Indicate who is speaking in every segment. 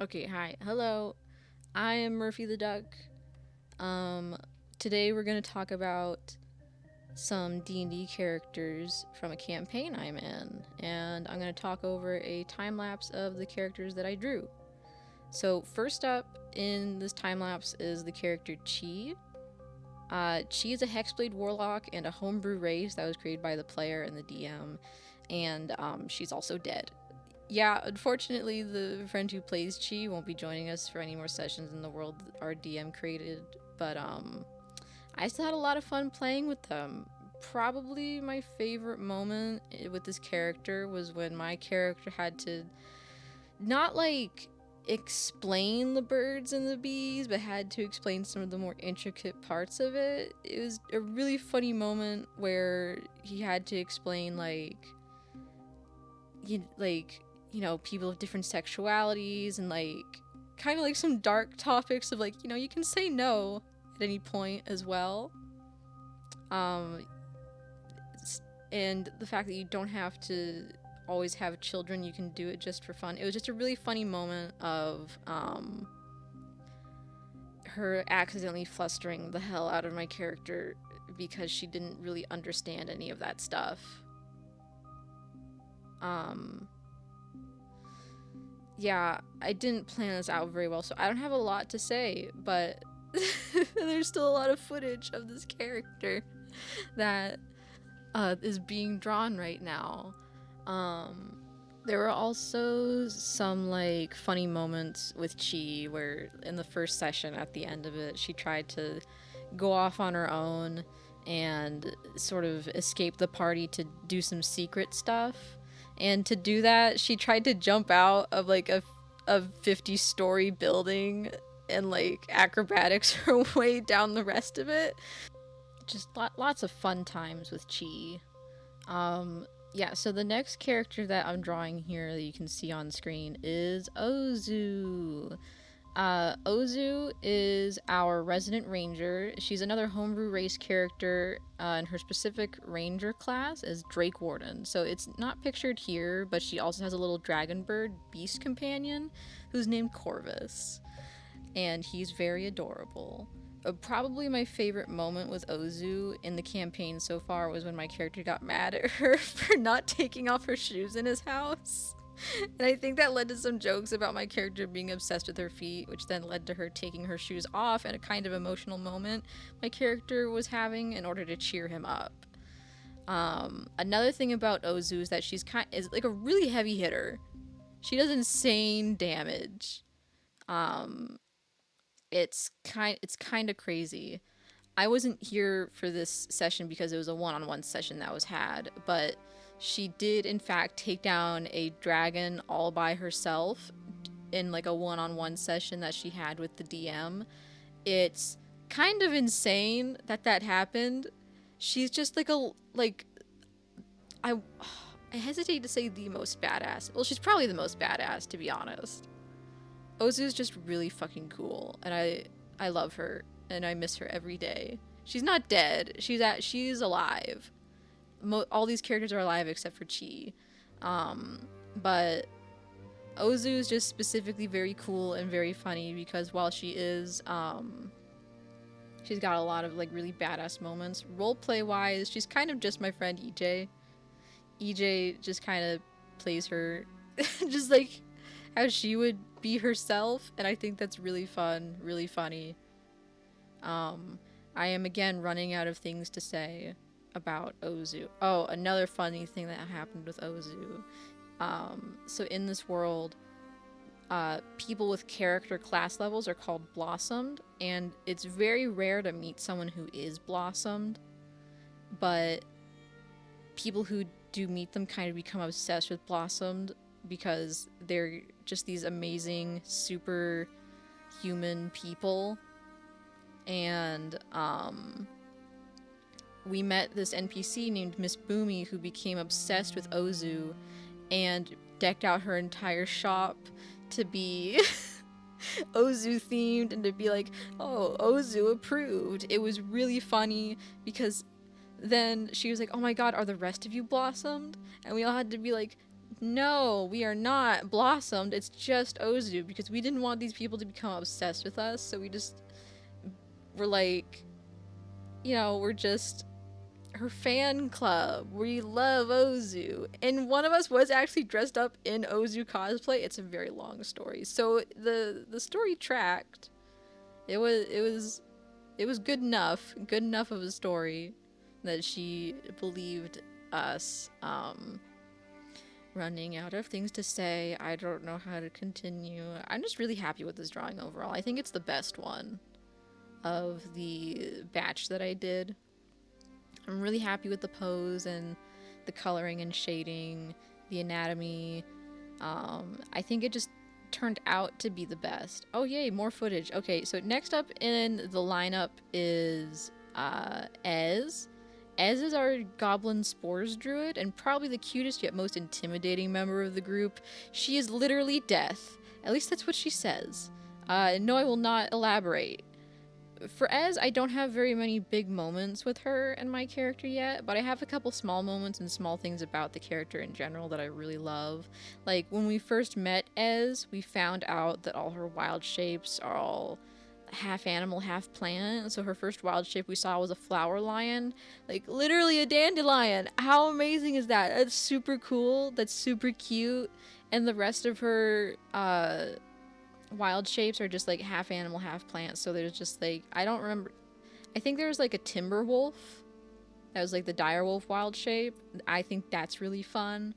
Speaker 1: Okay, hi. Hello. I am Murphy the Duck. Um Today we're going to talk about some D&D characters from a campaign I'm in, and I'm going to talk over a time lapse of the characters that I drew. So, first up in this time lapse is the character Chi. Chi is a Hexblade Warlock and a homebrew race that was created by the player and the DM, and she's also dead. Yeah, unfortunately, the friend who plays Chi won't be joining us for any more sessions in the world our DM created, but I still had a lot of fun playing with them. Probably my favorite moment with this character was when my character had to not like explain the birds and the bees, but had to explain some of the more intricate parts of it. It was a really funny moment where he had to explain people of different sexualities and kind of like some dark topics of you can say no at any point as well. Um, and the fact that you don't have to always have children, you can do it just for fun. It was just a really funny moment of her accidentally flustering the hell out of my character because she didn't really understand any of that stuff. Um, yeah, I didn't plan this out very well, so I don't have a lot to say, but there's still a lot of footage of this character that is being drawn right now. Um, there were also some funny moments with Chi where in the first session at the end of it, she tried to go off on her own and sort of escape the party to do some secret stuff. And to do that, she tried to jump out of a 50-story building and acrobatics her way down the rest of it. Just lots of fun times with Chi. Yeah, so the next character that I'm drawing here that you can see on screen is Ozu. Ozu is our resident ranger. She's another homebrew race character, and her specific ranger class is Drake Warden. So it's not pictured here, but she also has a little dragon bird beast companion who's named Corvus, and he's very adorable. Probably my favorite moment with Ozu in the campaign so far was when my character got mad at her for not taking off her shoes in his house. And I think that led to some jokes about my character being obsessed with her feet, which then led to her taking her shoes off in a kind of emotional moment my character was having in order to cheer him up. Another thing about Ozu is that is like a really heavy hitter. She does insane damage. Um, it's kind of crazy. I wasn't here for this session because it was a one-on-one session that was had, but she did in fact take down a dragon all by herself in a one-on-one session that she had with the DM. It's kind of insane that that happened. She's just I I hesitate to say the most badass. Well, she's probably the most badass, to be honest. Ozu's just really fucking cool, and I love her, and I miss her every day. She's not dead. She's alive. All these characters are alive except for Chi. But Ozu is just specifically very cool and very funny because while she is she's got a lot of really badass moments. Roleplay wise, she's kind of just my friend EJ. EJ just kind of plays her just like how she would be herself, and I think that's really fun, really funny. I am again running out of things to say about Ozu. Oh, another funny thing that happened with Ozu. So in this world, people with character class levels are called blossomed, and it's very rare to meet someone who is blossomed, but people who do meet them kind of become obsessed with blossomed because they're just these amazing super human people. And we met this NPC named Miss Boomy who became obsessed with Ozu and decked out her entire shop to be Ozu themed and to be like, oh, Ozu approved. It was really funny because then she was like, oh my god, are the rest of you blossomed? And we all had to be like, no, we are not blossomed. It's just Ozu because we didn't want these people to become obsessed with us. So we're like, we're just her fan club. We love Ozu. And one of us was actually dressed up in Ozu cosplay. It's a very long story. So the story tracked. It was good enough of a story that she believed us. Running out of things to say. I don't know how to continue. I'm just really happy with this drawing overall. I think it's the best one of the batch that I did. I'm really happy with the pose and the coloring and shading, the anatomy. I think it just turned out to be the best. Oh yay, more footage. Okay, so next up in the lineup is Ez. Ez is our Goblin Spores Druid, and probably the cutest yet most intimidating member of the group. She is literally death. At least that's what she says. No, I will not elaborate. For Ez, I don't have very many big moments with her and my character yet, but I have a couple small moments and small things about the character in general that I really love. Like, when we first met Ez, we found out that all her wild shapes are all half animal, half plant. So her first wild shape we saw was a flower lion, like literally a dandelion. How amazing is that? That's super cool. That's super cute. And the rest of her wild shapes are just like half animal, half plant. So there's just like, I don't remember. I think there's like a timber wolf. That was like the dire wolf wild shape. I think that's really fun.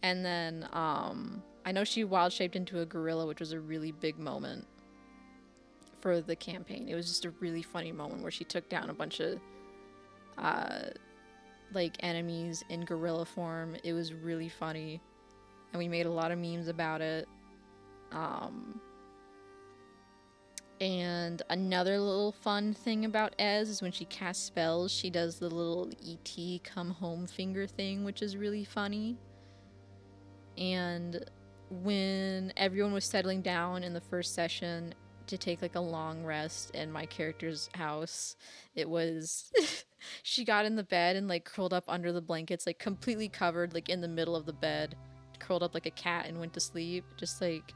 Speaker 1: And then I know she wild shaped into a gorilla, which was a really big moment for the campaign. It was just a really funny moment where she took down a bunch of like enemies in gorilla form. It was really funny, and we made a lot of memes about it. And another little fun thing about Ez is when she casts spells, she does the little ET come home finger thing, which is really funny. And when everyone was settling down in the first session to take like a long rest in my character's house, it was she got in the bed and like curled up under the blankets, like completely covered, like in the middle of the bed, curled up like a cat and went to sleep, just like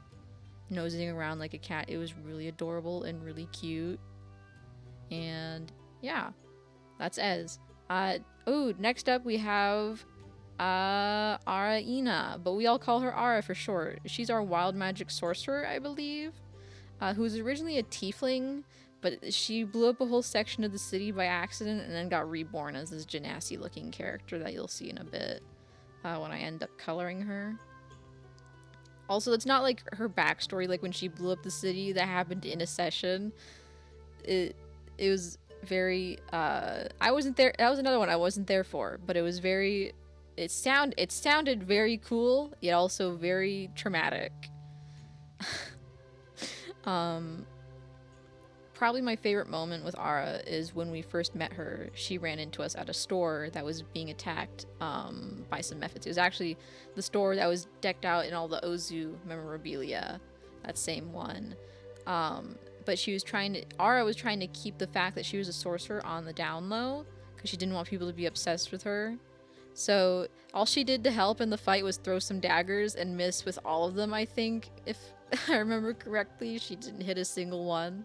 Speaker 1: nosing around like a cat. It was really adorable and really cute. And yeah, that's Ez. Next up we have Araina, but we all call her Ara for short. She's our wild magic sorcerer, I believe. Who was originally a tiefling, but she blew up a whole section of the city by accident and then got reborn as this Genasi looking character that you'll see in a bit when I end up coloring her. Also, it's not like her backstory, like when she blew up the city, that happened in a session. It was very, I wasn't there, that was another one I wasn't there for, but it was very, it sounded very cool, yet also very traumatic. Probably my favorite moment with Ara is when we first met her. She ran into us at a store that was being attacked by some Mephits. It was actually the store that was decked out in all the Ozu memorabilia, that same one. But Ara was trying to keep the fact that she was a sorcerer on the down low because she didn't want people to be obsessed with her. So all she did to help in the fight was throw some daggers and miss with all of them, I think, if I remember correctly. She didn't hit a single one.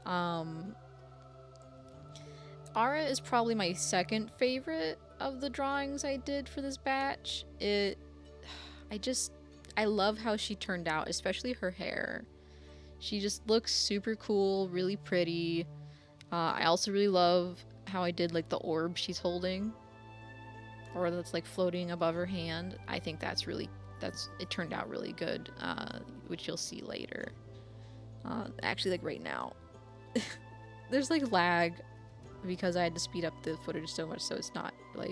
Speaker 1: Ara is probably my second favorite of the drawings I did for this batch. I love how she turned out, especially her hair. She just looks super cool, really pretty. I also really love how I did like the orb she's holding, or that's like floating above her hand. I think it turned out really good, which you'll see later. Actually, like right now, there's like lag because I had to speed up the footage so much, so it's not like,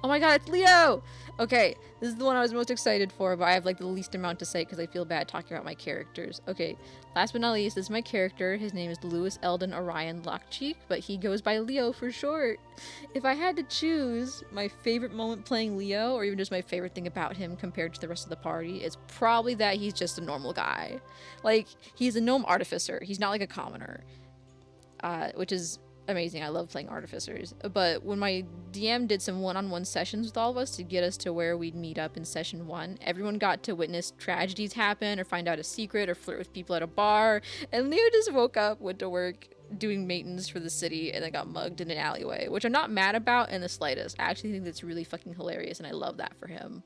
Speaker 1: oh my god, it's Leo! Okay, this is the one I was most excited for, but I have like the least amount to say because I feel bad talking about my characters. Okay, last but not least, this is my character. His name is Lewis Eldon Orion Lockcheek, but he goes by Leo for short. If I had to choose my favorite moment playing Leo, or even just my favorite thing about him compared to the rest of the party, it's probably that he's just a normal guy. Like, he's a gnome artificer. He's not like a commoner, which is amazing. I love playing artificers. But when my DM did some one-on-one sessions with all of us to get us to where we'd meet up in session 1, everyone got to witness tragedies happen or find out a secret or flirt with people at a bar. And Leo just woke up, went to work, doing maintenance for the city, and then got mugged in an alleyway, which I'm not mad about in the slightest. I actually think that's really fucking hilarious, and I love that for him.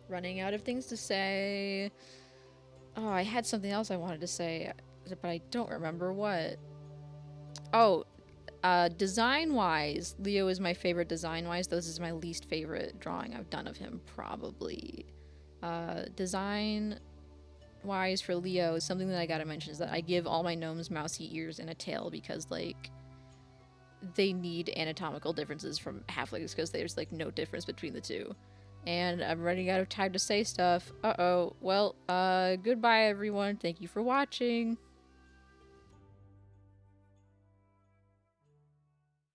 Speaker 1: Running out of things to say. Oh, I had something else I wanted to say, but I don't remember what. Oh, design-wise, Leo is my favorite design-wise. This is my least favorite drawing I've done of him, probably. Design-wise for Leo, something that I gotta mention is that I give all my gnomes mousy ears and a tail because, like, they need anatomical differences from halflings because there's, like, no difference between the two. And I'm running out of time to say stuff. Uh-oh. Well, goodbye, everyone. Thank you for watching.